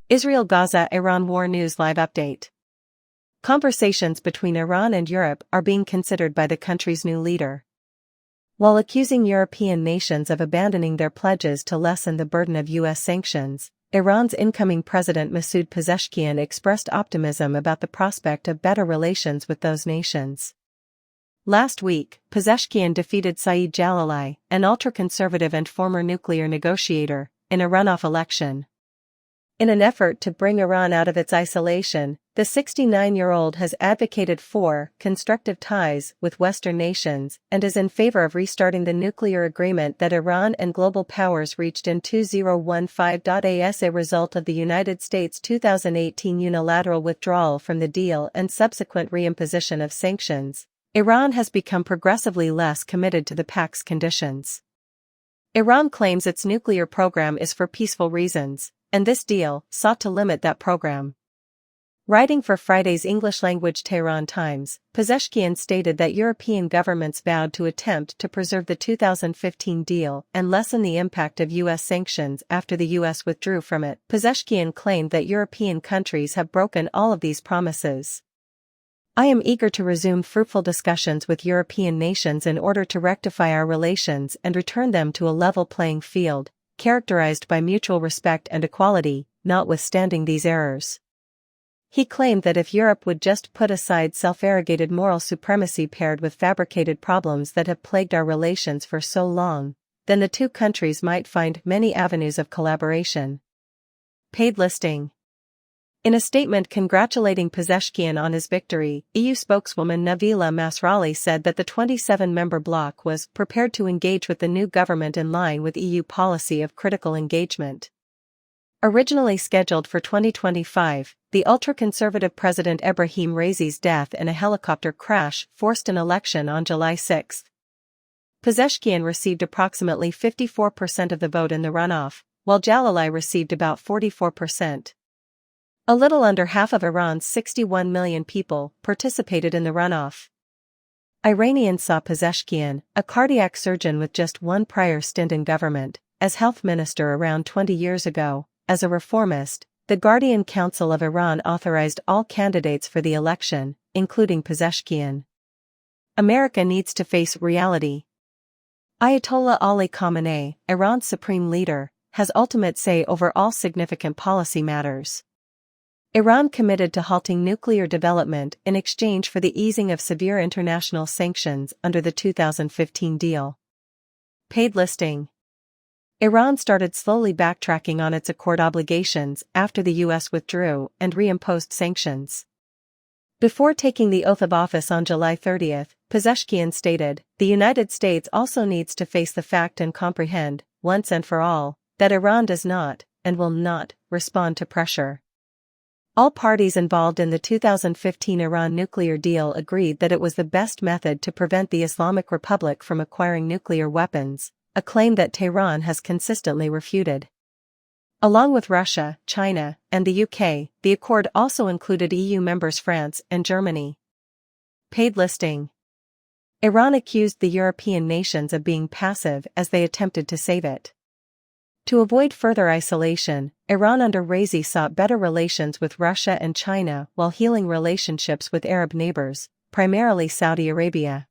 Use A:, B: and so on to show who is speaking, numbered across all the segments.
A: Israel-Gaza Iran War News Live Update. Conversations between Iran and Europe are being considered by the country's new leader. While accusing European nations of abandoning their pledges to lessen the burden of U.S. sanctions, Iran's incoming president Masoud Pezeshkian expressed optimism about the prospect of better relations with those nations. Last week, Pezeshkian defeated Saeed Jalali, an ultra-conservative and former nuclear negotiator, in a runoff election. In an effort to bring Iran out of its isolation, the 69-year-old has advocated for constructive ties with Western nations and is in favor of restarting the nuclear agreement that Iran and global powers reached in 2015 as a result of the United States' 2018 unilateral withdrawal from the deal and subsequent reimposition of sanctions. Iran has become progressively less committed to the pact's conditions. Iran claims its nuclear program is for peaceful reasons, and this deal sought to limit that program. Writing for Friday's English-language Tehran Times, Pezeshkian stated that European governments vowed to attempt to preserve the 2015 deal and lessen the impact of U.S. sanctions after the U.S. withdrew from it. Pezeshkian claimed that European countries have broken all of these promises. "I am eager to resume fruitful discussions with European nations in order to rectify our relations and return them to a level playing field, characterized by mutual respect and equality, notwithstanding these errors." He claimed that if Europe would just put aside self-arrogated moral supremacy paired with fabricated problems that have plagued our relations for so long, then the two countries might find many avenues of collaboration. Paid listing. In a statement congratulating Pezeshkian on his victory, EU spokeswoman Nabila Masrali said that the 27-member bloc was prepared to engage with the new government in line with EU policy of critical engagement. Originally scheduled for 2025, the ultra-conservative President Ebrahim Raisi's death in a helicopter crash forced an election on July 6. Pezeshkian received approximately 54% of the vote in the runoff, while Jalali received about 44%. A little under half of Iran's 61 million people participated in the runoff. Iranians saw Pezeshkian, a cardiac surgeon with just one prior stint in government, as health minister around 20 years ago. As a reformist, the Guardian Council of Iran authorized all candidates for the election, including Pezeshkian. America needs to face reality. Ayatollah Ali Khamenei, Iran's supreme leader, has ultimate say over all significant policy matters. Iran committed to halting nuclear development in exchange for the easing of severe international sanctions under the 2015 deal. Paid listing. Iran started slowly backtracking on its accord obligations after the U.S. withdrew and reimposed sanctions. Before taking the oath of office on July 30, Pezeshkian stated, "The United States also needs to face the fact and comprehend, once and for all, that Iran does not, and will not, respond to pressure." All parties involved in the 2015 Iran nuclear deal agreed that it was the best method to prevent the Islamic Republic from acquiring nuclear weapons, a claim that Tehran has consistently refuted. Along with Russia, China, and the UK, the accord also included EU members France and Germany. Paid listing. Iran accused the European nations of being passive as they attempted to save it. To avoid further isolation, Iran under Raisi sought better relations with Russia and China while healing relationships with Arab neighbors, primarily Saudi Arabia.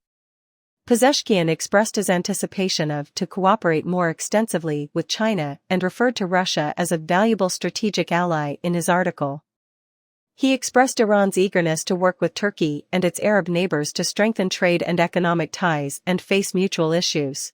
A: Pezeshkian expressed his anticipation to cooperate more extensively with China and referred to Russia as a valuable strategic ally in his article. He expressed Iran's eagerness to work with Turkey and its Arab neighbors to strengthen trade and economic ties and face mutual issues.